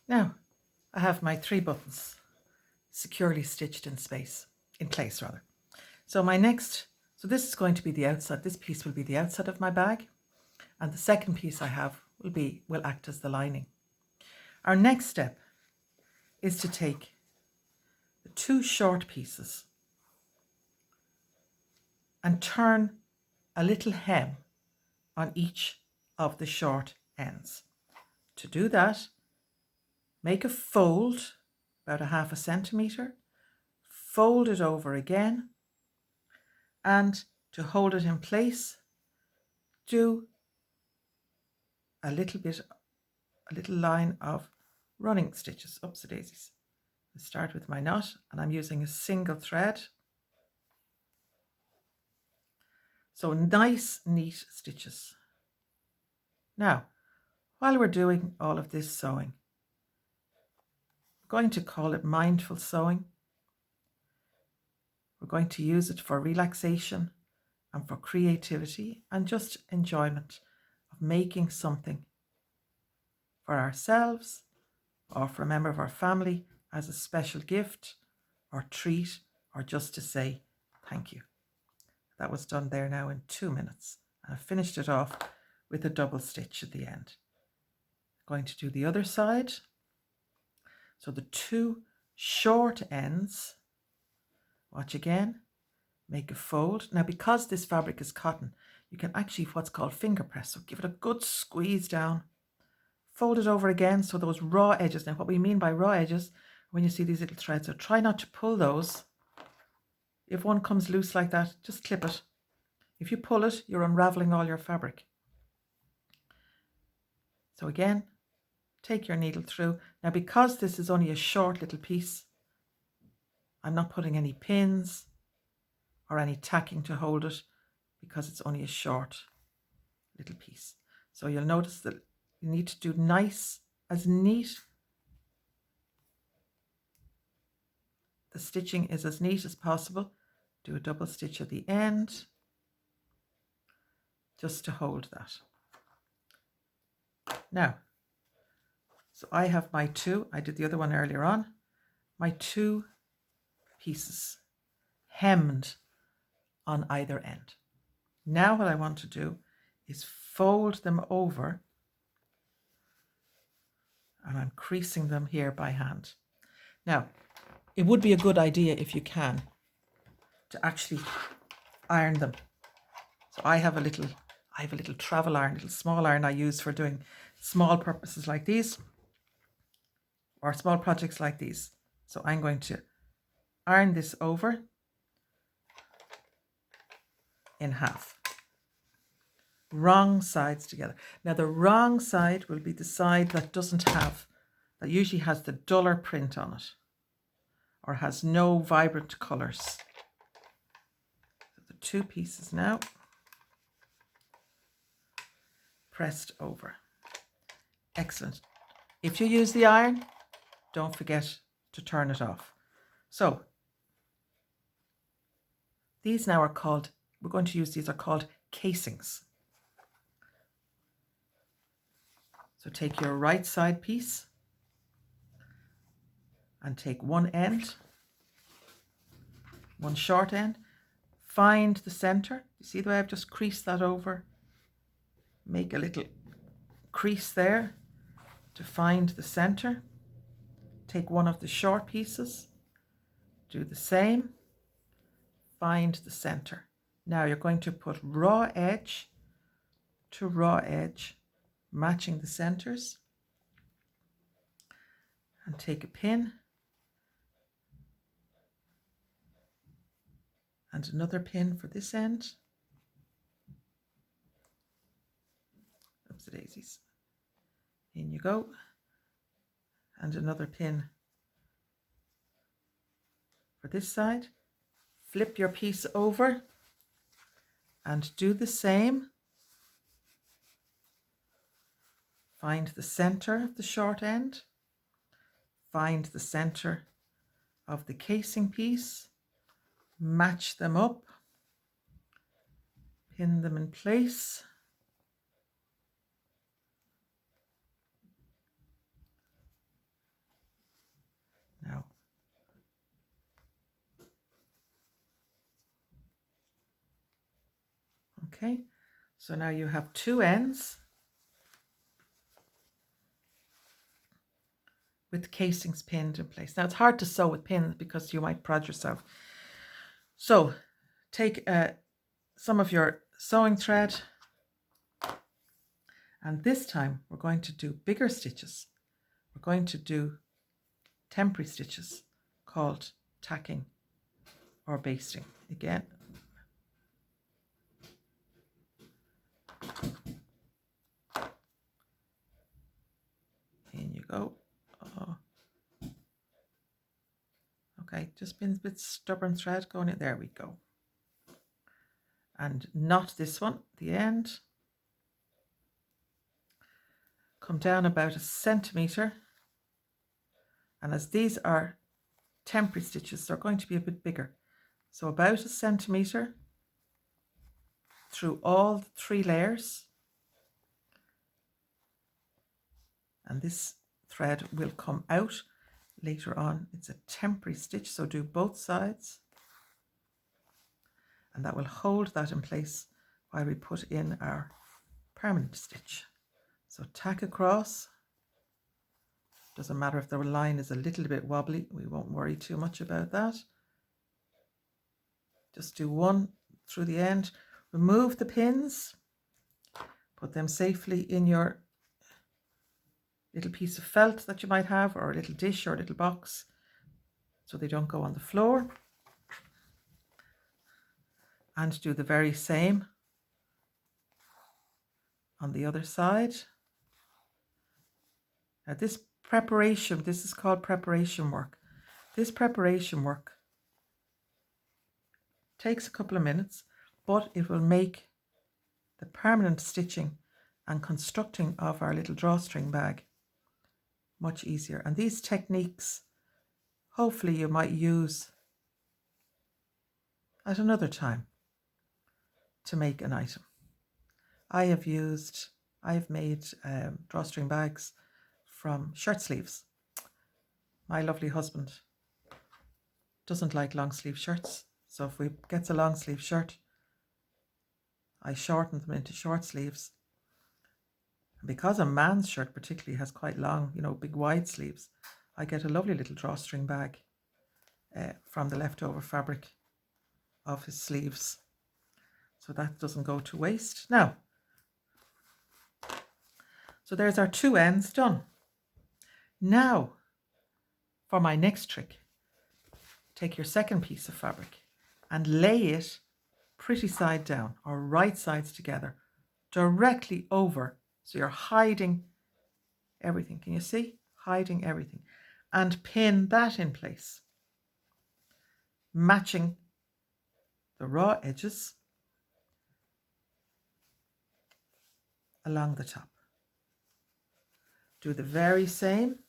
Now I have my 3 buttons securely stitched in place. So this is going to be the outside. This piece will be the outside of my bag, and the second piece I have will act as the lining. Our next step is to take the 2 short pieces and turn a little hem on each of the short ends. To do that, make a fold about a half a centimetre, fold it over again, and to hold it in place, do a little line of running stitches, upsy daisies. I start with my knot, and I'm using a single thread. So nice, neat stitches. Now, while we're doing all of this sewing, we're going to call it mindful sewing. We're going to use it for relaxation and for creativity and just enjoyment of making something for ourselves or for a member of our family as a special gift or treat, or just to say thank you. That was done there now in 2 minutes. And I finished it off with a double stitch at the end. Going to do the other side. So the 2 short ends, watch again, make a fold. Now, because this fabric is cotton, you can actually what's called finger press. So give it a good squeeze down, fold it over again. So those raw edges. Now, what we mean by raw edges, when you see these little threads, so try not to pull those. If one comes loose like that, just clip it. If you pull it, you're unraveling all your fabric. So again, take your needle through. Now, because this is only a short little piece, I'm not putting any pins or any tacking to hold it because it's only a short little piece. So you'll notice that you need to do nice, as neat. The stitching is as neat as possible. Do a double stitch at the end just to hold that. Now, so I have my 2, I did the other one earlier on, my 2 pieces hemmed on either end. Now what I want to do is fold them over, and I'm creasing them here by hand. Now, it would be a good idea, if you can, to actually iron them. So I have a little travel iron, little small iron I use for doing small purposes like these or small projects like these. So I'm going to iron this over in half. Wrong sides together. Now the wrong side will be the side that that usually has the duller print on it or has no vibrant colours. So the 2 pieces now pressed over. Excellent. If you use the iron, don't forget to turn it off. So these now are called, we're going to use these, are called casings. So take your right side piece and take one end, one short end, find the center. You see the way I've just creased that over? Make a little crease there to find the center. Take one of the short pieces, do the same, find the center. Now you're going to put raw edge to raw edge, matching the centers, and take a pin and another pin for this end. Oops, daisies. In you go. And another pin for this side. Flip your piece over and do the same. Find the center of the short end. Find the center of the casing piece. Match them up. Pin them in place. Okay, so now you have two ends with casings pinned in place. Now it's hard to sew with pins because you might prod yourself. So take some of your sewing thread, and this time we're going to do bigger stitches. We're going to do temporary stitches called tacking or basting. Again, in you go. Oh. Okay, just been a bit stubborn thread going in. There we go. And knot this one, the end. Come down about 1 centimetre. And as these are temporary stitches, they're going to be a bit bigger. So about 1 centimetre through all the 3 layers. And this thread will come out later on. It's a temporary stitch, so do both sides. And that will hold that in place while we put in our permanent stitch. So tack across. Doesn't matter if the line is a little bit wobbly, we won't worry too much about that. Just do one through the end. Remove the pins, put them safely in your little piece of felt that you might have, or a little dish or a little box, so they don't go on the floor. And do the very same on the other side. Now this preparation, this is called preparation work. This preparation work takes a couple of minutes, but it will make the permanent stitching and constructing of our little drawstring bag much easier. And these techniques, hopefully you might use at another time to make an item. I've made drawstring bags from shirt sleeves. My lovely husband doesn't like long sleeve shirts, so if we gets a long sleeve shirt, I shorten them into short sleeves. And because a man's shirt particularly has quite long, big wide sleeves, I get a lovely little drawstring bag from the leftover fabric of his sleeves. So that doesn't go to waste. Now, so there's our 2 ends done. Now, for my next trick, take your second piece of fabric and lay it pretty side down or right sides together directly over. So you're hiding everything. Can you see? Hiding everything. And pin that in place, matching the raw edges along the top. Do the very same